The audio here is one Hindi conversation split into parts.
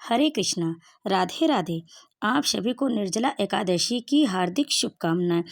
हरे कृष्णा। राधे राधे। आप सभी को निर्जला एकादशी की हार्दिक शुभकामनाएं।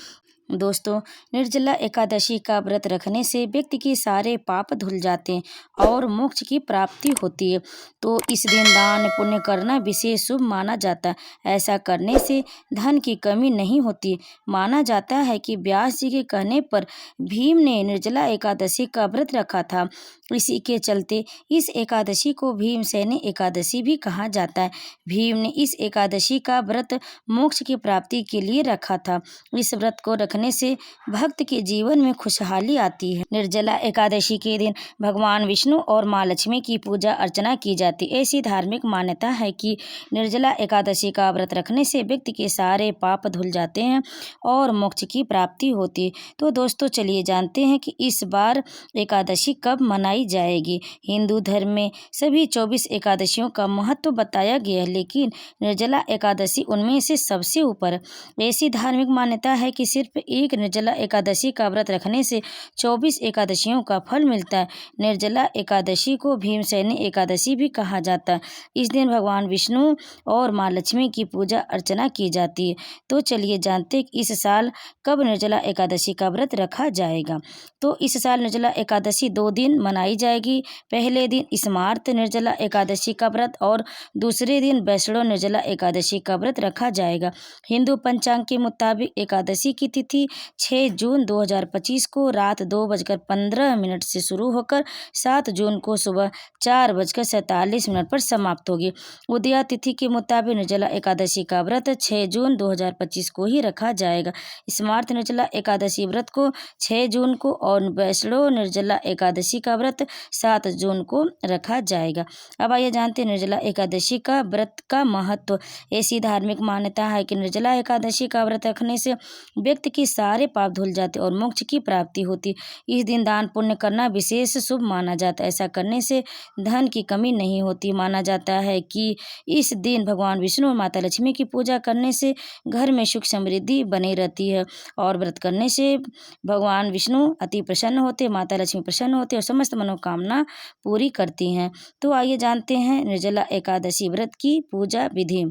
दोस्तों, निर्जला एकादशी का व्रत रखने से व्यक्ति के सारे पाप धुल जाते हैं और मोक्ष की प्राप्ति होती है। तो इस दिन दान पुण्य करना विशेष शुभ माना जाता है। ऐसा करने से धन की कमी नहीं होती। माना जाता है कि व्यास जी के कहने पर भीम ने निर्जला एकादशी का व्रत रखा था। इसी के चलते इस एकादशी को भीमसेनी एकादशी भी कहा जाता है। भीम ने इस एकादशी का व्रत मोक्ष की प्राप्ति के लिए रखा था। इस व्रत को रखने से भक्त के जीवन में खुशहाली आती है। निर्जला एकादशी के दिन भगवान विष्णु और माँ लक्ष्मी की पूजा अर्चना की जाती है। ऐसी धार्मिक मान्यता है कि निर्जला एकादशी का व्रत रखने से व्यक्ति के सारे पाप धुल जाते हैं और मोक्ष की प्राप्ति होती है। तो दोस्तों, चलिए जानते हैं कि इस बार एकादशी कब मनाई जाएगी। हिंदू धर्म में सभी 24 एकादशियों का महत्व बताया गया है, लेकिन निर्जला एकादशी उनमें से सबसे ऊपर है। ऐसी धार्मिक मान्यता है कि सिर्फ एक निर्जला एकादशी का व्रत रखने से 24 एकादशियों का फल मिलता है। निर्जला एकादशी को भीमसेनी एकादशी भी कहा जाता है। इस दिन भगवान विष्णु और माँ लक्ष्मी की पूजा अर्चना की जाती है। तो चलिए जानते हैं कि इस साल कब निर्जला एकादशी का व्रत रखा जाएगा। तो इस साल निर्जला एकादशी 2 दिन मनाई जाएगी। पहले दिन स्मार्त निर्जला एकादशी का व्रत और दूसरे दिन वैष्णव निर्जला एकादशी का व्रत रखा जाएगा। हिंदू पंचांग के मुताबिक एकादशी की तिथि 6 जून 2025 को रात 2:15 से शुरू होकर 7 जून को सुबह 4:47 पर समाप्त होगी। उदया तिथि के मुताबिक निर्जला एकादशी का व्रत 6 जून 2025 को ही रखा जाएगा। स्मार्त निर्जला एकादशी व्रत को 6 जून को और वैष्णव निर्जला एकादशी का व्रत 7 जून को रखा जाएगा। अब आइए जानते हैं निर्जला एकादशी का व्रत का महत्व। ऐसी धार्मिक मान्यता है कि निर्जला एकादशी का व्रत रखने से व्यक्ति के सारे पाप धुल जाते और मोक्ष की प्राप्ति होती। इस दिन दान पुण्य करना विशेष शुभ माना जाता है। ऐसा करने से धन की कमी नहीं होती। माना जाता है कि इस दिन भगवान विष्णु और माता लक्ष्मी की पूजा करने से घर में सुख समृद्धि बनी रहती है और व्रत करने से भगवान विष्णु अति प्रसन्न होते, माता लक्ष्मी प्रसन्न होते और समस्त मनोकामना पूरी करती हैं। तो आइए जानते हैं निर्जला एकादशी व्रत की पूजा विधि।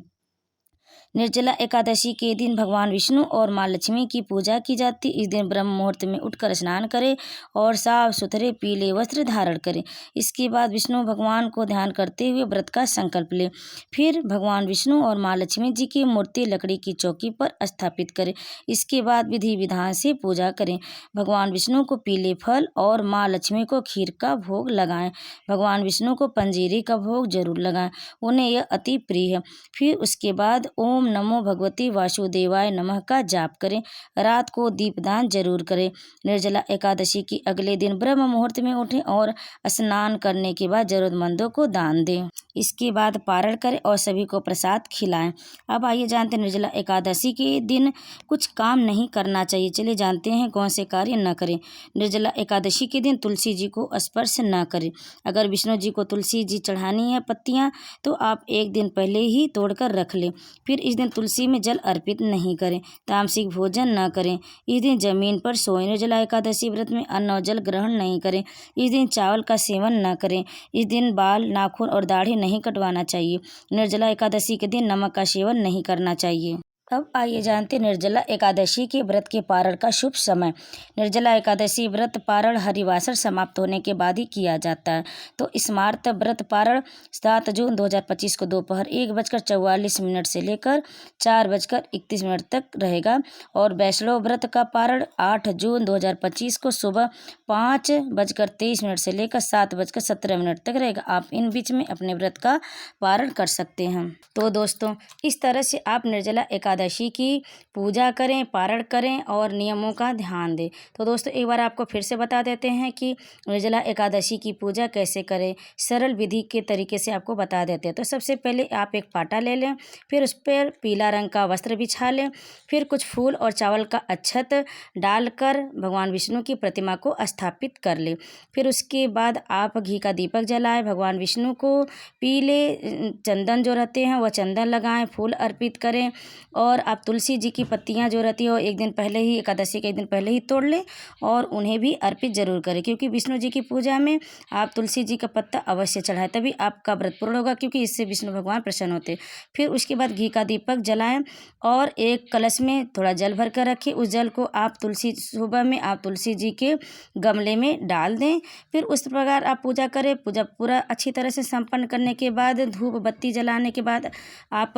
निर्जला एकादशी के दिन भगवान विष्णु और माँ लक्ष्मी की पूजा की जाती। इस दिन ब्रह्म मुहूर्त में उठकर स्नान करें और साफ सुथरे पीले वस्त्र धारण करें। इसके बाद विष्णु भगवान को ध्यान करते हुए व्रत का संकल्प लें। फिर भगवान विष्णु और माँ लक्ष्मी जी की मूर्ति लकड़ी की चौकी पर स्थापित करें। इसके बाद विधि विधान से पूजा करें। भगवान विष्णु को पीले फल और माँ लक्ष्मी को खीर का भोग लगाएं। भगवान विष्णु को पंजीरी का भोग जरूर लगाएं, उन्हें यह अति प्रिय है। फिर उसके बाद ओम नमो भगवती वासुदेवाय नमः का जाप करें। रात को दीपदान जरूर करें। निर्जला एकादशी की अगले दिन ब्रह्म मुहूर्त में उठें और स्नान करने के बाद जरूरतमंदों को दान दें। इसके बाद पारण करें और सभी को प्रसाद खिलाएं। अब आइए जानते हैं निर्जला एकादशी के दिन कुछ काम नहीं करना चाहिए। चलिए जानते हैं कौन से कार्य न करें। निर्जला एकादशी के दिन तुलसी जी को स्पर्श न करें। अगर विष्णु जी को तुलसी जी चढ़ानी है पत्तियां, तो आप एक दिन पहले ही तोड़कर रख लें। फिर इस दिन तुलसी में जल अर्पित नहीं करें। तामसिक भोजन न करें। इस दिन जमीन पर सोएं। निर्जला एकादशी व्रत में अन्न और जल ग्रहण नहीं करें। इस दिन चावल का सेवन न करें। इस दिन बाल, नाखून और दाढ़ी नहीं कटवाना चाहिए। निर्जला एकादशी के दिन नमक का सेवन नहीं करना चाहिए। अब आइए जानते हैं निर्जला एकादशी के व्रत के पारण का शुभ समय। निर्जला एकादशी व्रत पारण हरिवासर समाप्त होने के बाद ही किया जाता है। तो स्मार्त व्रत पारण 7 जून 2025 को दोपहर 1:44 से लेकर 4:31 तक रहेगा और वैष्णव व्रत का पारण 8 जून 2025 को सुबह 5:23 से लेकर 7:17 तक रहेगा। आप इन बीच में अपने व्रत का पारण कर सकते हैं। तो दोस्तों, इस तरह से आप निर्जला एकादशी की पूजा करें, पारण करें और नियमों का ध्यान दें। तो दोस्तों, एक बार आपको फिर से बता देते हैं कि निर्जला एकादशी की पूजा कैसे करें। सरल विधि के तरीके से आपको बता देते हैं। तो सबसे पहले आप एक पाटा ले लें, फिर उस पर पीला रंग का वस्त्र बिछा लें, फिर कुछ फूल और चावल का अक्षत डालकर भगवान विष्णु की प्रतिमा को स्थापित कर लें। फिर उसके बाद आप घी का दीपक जलाएं। भगवान विष्णु को पीले चंदन जो रहते हैं वह चंदन लगाएं, फूल अर्पित करें और और आप तुलसी जी की पत्तियाँ जो रहती है वो एक दिन पहले ही, एकादशी के एक दिन पहले ही तोड़ लें और उन्हें भी अर्पित जरूर करें, क्योंकि विष्णु जी की पूजा में आप तुलसी जी का पत्ता अवश्य चढ़ाएं, तभी आपका व्रत पूर्ण होगा, क्योंकि इससे विष्णु भगवान प्रसन्न होते हैं। फिर उसके बाद घी का दीपक जलाएं और एक कलश में थोड़ा जल भर कर रखें। उस जल को आप सुबह में आप तुलसी जी के गमले में डाल दें। फिर उस प्रकार आप पूजा करें। पूजा पूरा अच्छी तरह से संपन्न करने के बाद, धूप बत्ती जलाने के बाद आप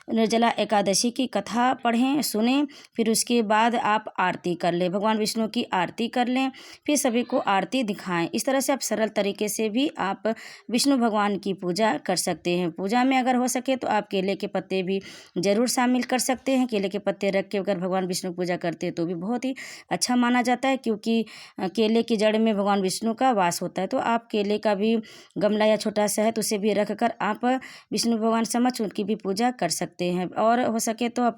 निर्जला एकादशी की कथा पढ़ें, सुनें। फिर उसके बाद आप आरती कर लें, भगवान विष्णु की आरती कर लें, फिर सभी को आरती दिखाएं। इस तरह से आप सरल तरीके से भी आप विष्णु भगवान की पूजा कर सकते हैं। पूजा में अगर हो सके तो आप केले के पत्ते भी जरूर शामिल कर सकते हैं। केले के पत्ते रख के अगर भगवान विष्णु की पूजा करते हैं तो भी बहुत ही अच्छा माना जाता है, क्योंकि केले की जड़ में भगवान विष्णु का वास होता है। तो आप केले का भी गमला या छोटा सा है तो उसे भी रख कर आप विष्णु भगवान समक्ष उनकी भी पूजा कर सकते हैं। और हो सके तो आप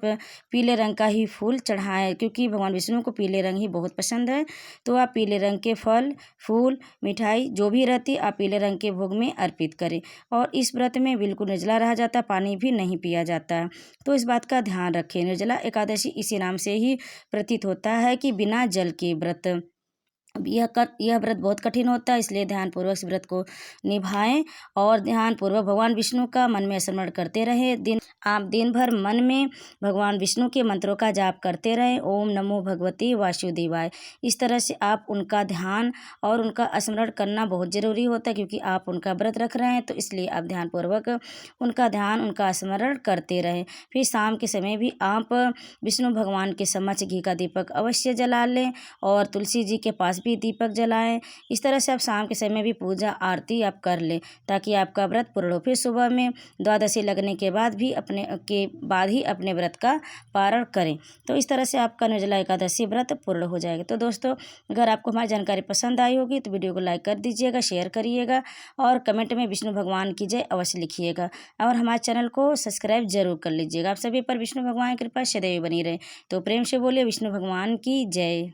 पीले रंग का ही फूल चढ़ाएं, क्योंकि भगवान विष्णु को पीले रंग ही बहुत पसंद है। तो आप पीले रंग के फल, फूल, मिठाई जो भी रहती आप पीले रंग के भोग में अर्पित करें। और इस व्रत में बिल्कुल निर्जला रहा जाता है, पानी भी नहीं पिया जाता है। तो इस बात का ध्यान रखें। निर्जला एकादशी इसी नाम से ही प्रतीत होता है कि बिना जल के व्रत। अब यह व्रत बहुत कठिन होता है, इसलिए ध्यानपूर्वक इस व्रत को निभाएं और ध्यानपूर्वक भगवान विष्णु का मन में स्मरण करते रहें। आप दिन भर मन में भगवान विष्णु के मंत्रों का जाप करते रहें। ओम नमो भगवते वासुदेवाय। इस तरह से आप उनका ध्यान और उनका स्मरण करना बहुत ज़रूरी होता है, क्योंकि आप उनका व्रत रख रहे हैं, तो इसलिए आप ध्यानपूर्वक उनका ध्यान, उनका स्मरण करते रहें। फिर शाम के समय भी आप विष्णु भगवान के समक्ष घी का दीपक अवश्य जला लें और तुलसी जी के पास भी दीपक जलाएं। इस तरह से आप शाम के समय भी पूजा आरती आप कर लें, ताकि आपका व्रत पूर्ण हो। फिर सुबह में द्वादशी लगने के बाद भी अपने व्रत का पारण करें। तो इस तरह से आपका निर्जला एकादशी व्रत पूर्ण हो जाएगा। तो दोस्तों, अगर आपको हमारी जानकारी पसंद आई होगी तो वीडियो को लाइक कर दीजिएगा, शेयर करिएगा और कमेंट में विष्णु भगवान की जय अवश्य लिखिएगा। और हमारे चैनल को सब्सक्राइब जरूर कर लीजिएगा। आप सभी पर विष्णु भगवान की कृपा सदैव बनी रहे। तो प्रेम से बोलिए विष्णु भगवान की जय।